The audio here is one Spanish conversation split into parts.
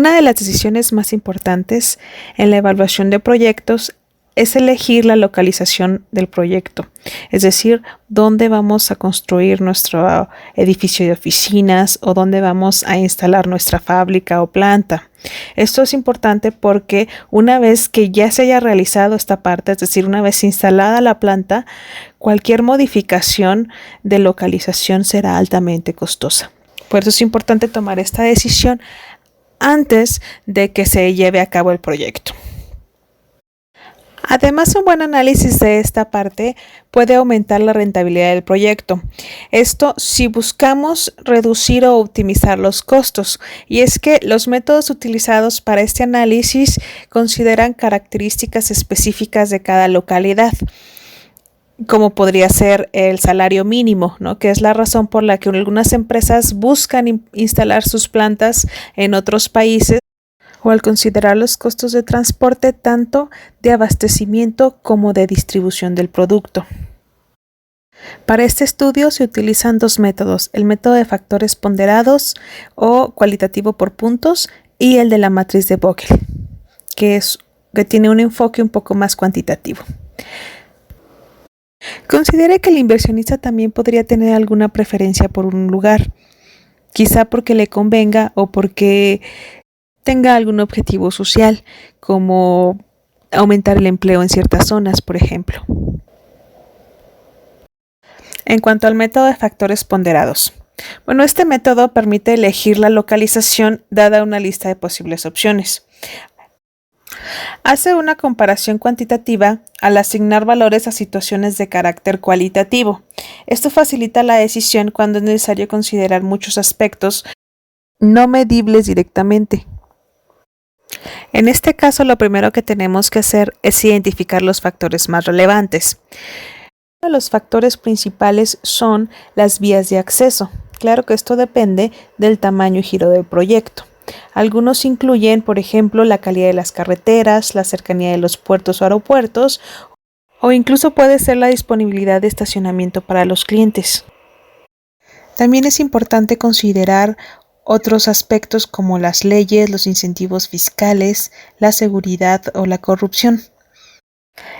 Una de las decisiones más importantes en la evaluación de proyectos es elegir la localización del proyecto, es decir, dónde vamos a construir nuestro edificio de oficinas o dónde vamos a instalar nuestra fábrica o planta. Esto es importante porque una vez que ya se haya realizado esta parte, es decir, una vez instalada la planta, cualquier modificación de localización será altamente costosa. Por eso es importante tomar esta decisión antes de que se lleve a cabo el proyecto. Además, un buen análisis de esta parte puede aumentar la rentabilidad del proyecto. Esto si buscamos reducir o optimizar los costos. Y es que los métodos utilizados para este análisis consideran características específicas de cada localidad, como podría ser el salario mínimo, ¿no? Que es la razón por la que algunas empresas buscan instalar sus plantas en otros países, o al considerar los costos de transporte tanto de abastecimiento como de distribución del producto. Para este estudio se utilizan dos métodos, el método de factores ponderados o cualitativo por puntos y el de la matriz de Vogel, que tiene un enfoque un poco más cuantitativo. Considere que el inversionista también podría tener alguna preferencia por un lugar, quizá porque le convenga o porque tenga algún objetivo social, como aumentar el empleo en ciertas zonas, por ejemplo. En cuanto al método de factores ponderados. Bueno, este método permite elegir la localización dada una lista de posibles opciones. Hace una comparación cuantitativa al asignar valores a situaciones de carácter cualitativo. Esto facilita la decisión cuando es necesario considerar muchos aspectos no medibles directamente. En este caso, lo primero que tenemos que hacer es identificar los factores más relevantes. Uno de los factores principales son las vías de acceso. Claro que esto depende del tamaño y giro del proyecto. Algunos incluyen, por ejemplo, la calidad de las carreteras, la cercanía de los puertos o aeropuertos, o incluso puede ser la disponibilidad de estacionamiento para los clientes. También es importante considerar otros aspectos como las leyes, los incentivos fiscales, la seguridad o la corrupción.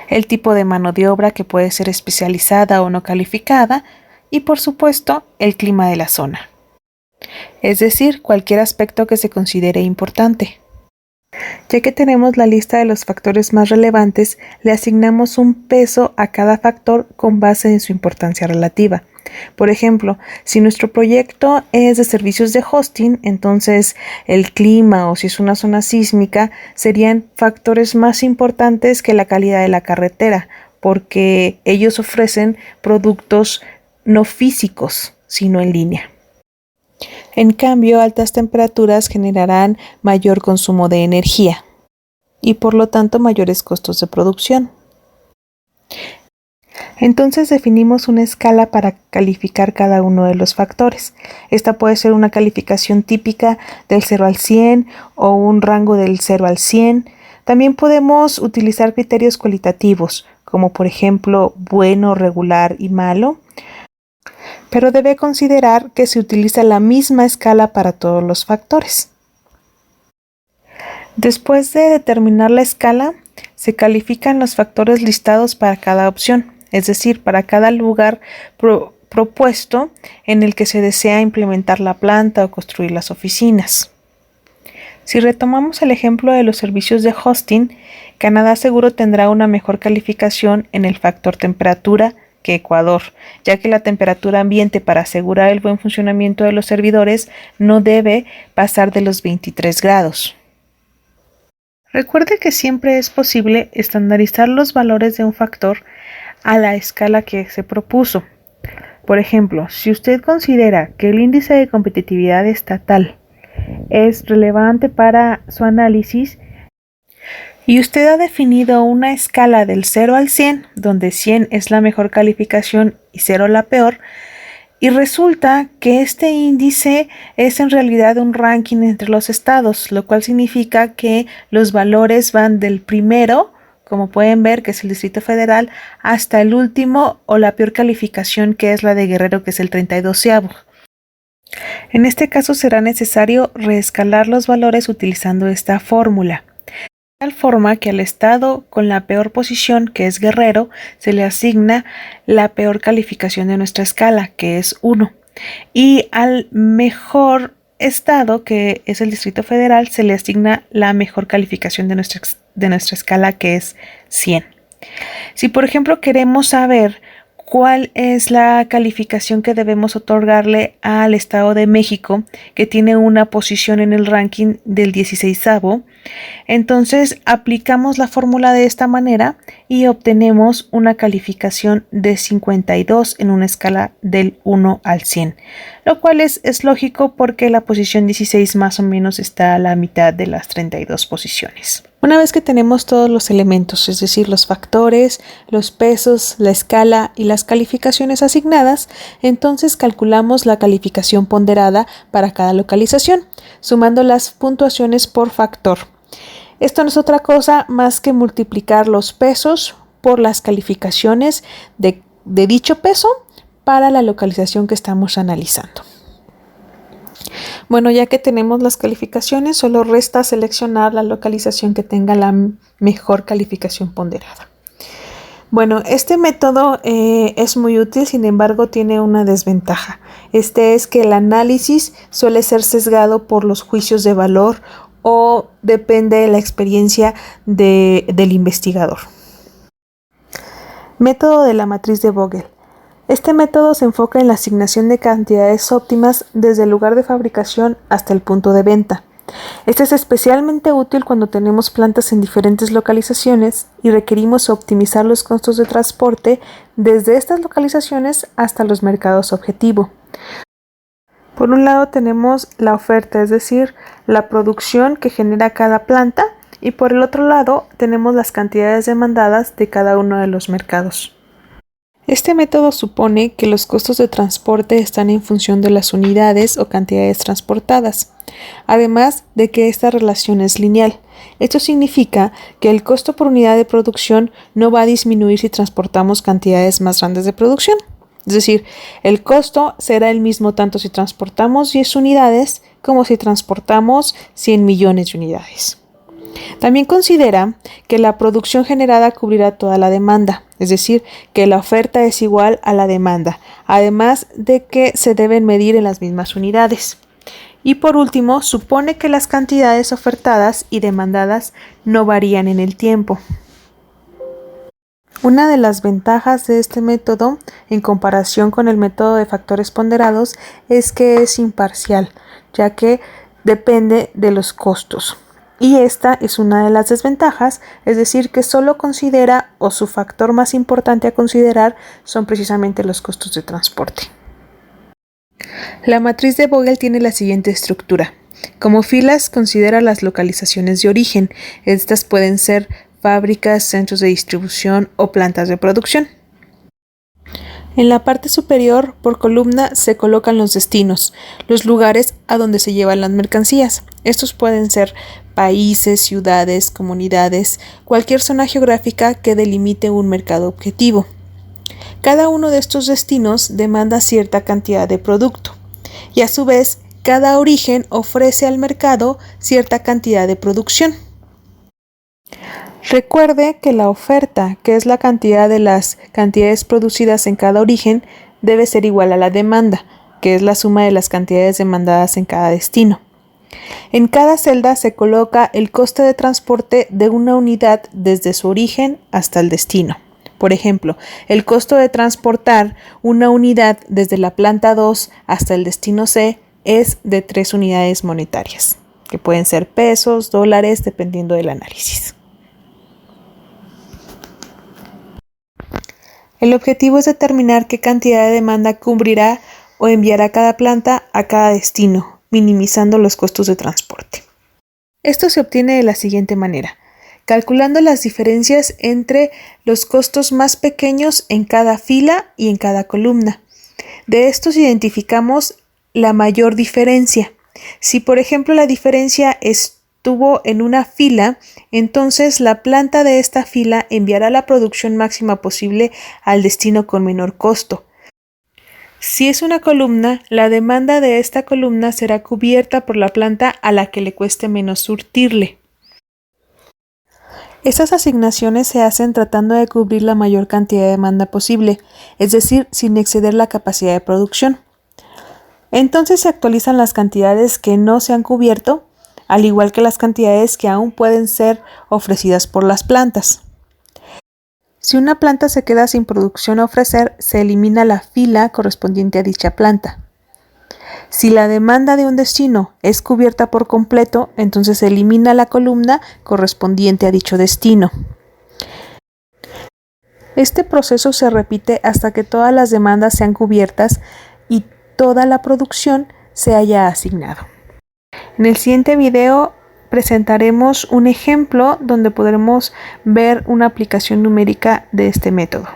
El tipo de mano de obra que puede ser especializada o no calificada y, por supuesto, el clima de la zona. Es decir, cualquier aspecto que se considere importante. Ya que tenemos la lista de los factores más relevantes, le asignamos un peso a cada factor con base en su importancia relativa. Por ejemplo, si nuestro proyecto es de servicios de hosting, entonces el clima o si es una zona sísmica serían factores más importantes que la calidad de la carretera, porque ellos ofrecen productos no físicos, sino en línea. En cambio, altas temperaturas generarán mayor consumo de energía y por lo tanto mayores costos de producción. Entonces definimos una escala para calificar cada uno de los factores. Esta puede ser una calificación típica del 0 al 100 o un rango del 0 al 100. También podemos utilizar criterios cualitativos, como por ejemplo bueno, regular y malo. Pero debe considerar que se utiliza la misma escala para todos los factores. Después de determinar la escala, se califican los factores listados para cada opción, es decir, para cada lugar propuesto en el que se desea implementar la planta o construir las oficinas. Si retomamos el ejemplo de los servicios de hosting, Canadá seguro tendrá una mejor calificación en el factor temperatura que Ecuador, ya que la temperatura ambiente para asegurar el buen funcionamiento de los servidores no debe pasar de los 23 grados. Recuerde que siempre es posible estandarizar los valores de un factor a la escala que se propuso. Por ejemplo, si usted considera que el índice de competitividad estatal es relevante para su análisis, y usted ha definido una escala del 0 al 100, donde 100 es la mejor calificación y 0 la peor, y resulta que este índice es en realidad un ranking entre los estados, lo cual significa que los valores van del primero, como pueden ver, que es el Distrito Federal, hasta el último o la peor calificación, que es la de Guerrero, que es el 32º. En este caso será necesario reescalar los valores utilizando esta fórmula, de tal forma que al estado con la peor posición, que es Guerrero, se le asigna la peor calificación de nuestra escala, que es 1, y al mejor estado, que es el Distrito Federal, se le asigna la mejor calificación de nuestra escala, que es 100. Si por ejemplo queremos saber cuál es la calificación que debemos otorgarle al Estado de México, que tiene una posición en el ranking del 16avo, entonces aplicamos la fórmula de esta manera y obtenemos una calificación de 52 en una escala del 1 al 100, lo cual es lógico porque la posición 16 más o menos está a la mitad de las 32 posiciones. Una vez que tenemos todos los elementos, es decir, los factores, los pesos, la escala y las calificaciones asignadas, entonces calculamos la calificación ponderada para cada localización, sumando las puntuaciones por factor. Esto no es otra cosa más que multiplicar los pesos por las calificaciones de dicho peso para la localización que estamos analizando. Bueno, ya que tenemos las calificaciones, solo resta seleccionar la localización que tenga la mejor calificación ponderada. Bueno, este método es muy útil, sin embargo tiene una desventaja. Este es que el análisis suele ser sesgado por los juicios de valor o depende de la experiencia del investigador. Método de la matriz de Vogel. Este método se enfoca en la asignación de cantidades óptimas desde el lugar de fabricación hasta el punto de venta. Este es especialmente útil cuando tenemos plantas en diferentes localizaciones y requerimos optimizar los costos de transporte desde estas localizaciones hasta los mercados objetivo. Por un lado tenemos la oferta, es decir, la producción que genera cada planta, y por el otro lado tenemos las cantidades demandadas de cada uno de los mercados. Este método supone que los costos de transporte están en función de las unidades o cantidades transportadas, además de que esta relación es lineal. Esto significa que el costo por unidad de producción no va a disminuir si transportamos cantidades más grandes de producción. Es decir, el costo será el mismo tanto si transportamos 10 unidades como si transportamos 100 millones de unidades. También considera que la producción generada cubrirá toda la demanda, es decir, que la oferta es igual a la demanda, además de que se deben medir en las mismas unidades. Y por último, supone que las cantidades ofertadas y demandadas no varían en el tiempo. Una de las ventajas de este método, en comparación con el método de factores ponderados, es que es imparcial, ya que depende de los costos. Y esta es una de las desventajas, es decir, que solo considera, o su factor más importante a considerar, son precisamente los costos de transporte. La matriz de Vogel tiene la siguiente estructura. Como filas, considera las localizaciones de origen. Estas pueden ser fábricas, centros de distribución o plantas de producción. En la parte superior, por columna, se colocan los destinos, los lugares a donde se llevan las mercancías. Estos pueden ser países, ciudades, comunidades, cualquier zona geográfica que delimite un mercado objetivo. Cada uno de estos destinos demanda cierta cantidad de producto y a su vez cada origen ofrece al mercado cierta cantidad de producción. Recuerde que la oferta, que es la cantidad de las cantidades producidas en cada origen, debe ser igual a la demanda, que es la suma de las cantidades demandadas en cada destino. En cada celda se coloca el coste de transporte de una unidad desde su origen hasta el destino. Por ejemplo, el costo de transportar una unidad desde la planta 2 hasta el destino C es de 3 unidades monetarias, que pueden ser pesos, dólares, dependiendo del análisis. El objetivo es determinar qué cantidad de demanda cubrirá o enviará cada planta a cada destino, minimizando los costos de transporte. Esto se obtiene de la siguiente manera, calculando las diferencias entre los costos más pequeños en cada fila y en cada columna. De estos identificamos la mayor diferencia. Si, por ejemplo, la diferencia estuvo en una fila, entonces la planta de esta fila enviará la producción máxima posible al destino con menor costo. Si es una columna, la demanda de esta columna será cubierta por la planta a la que le cueste menos surtirle. Estas asignaciones se hacen tratando de cubrir la mayor cantidad de demanda posible, es decir, sin exceder la capacidad de producción. Entonces se actualizan las cantidades que no se han cubierto, al igual que las cantidades que aún pueden ser ofrecidas por las plantas. Si una planta se queda sin producción a ofrecer, se elimina la fila correspondiente a dicha planta. Si la demanda de un destino es cubierta por completo, entonces se elimina la columna correspondiente a dicho destino. Este proceso se repite hasta que todas las demandas sean cubiertas y toda la producción se haya asignado. En el siguiente video presentaremos un ejemplo donde podremos ver una aplicación numérica de este método.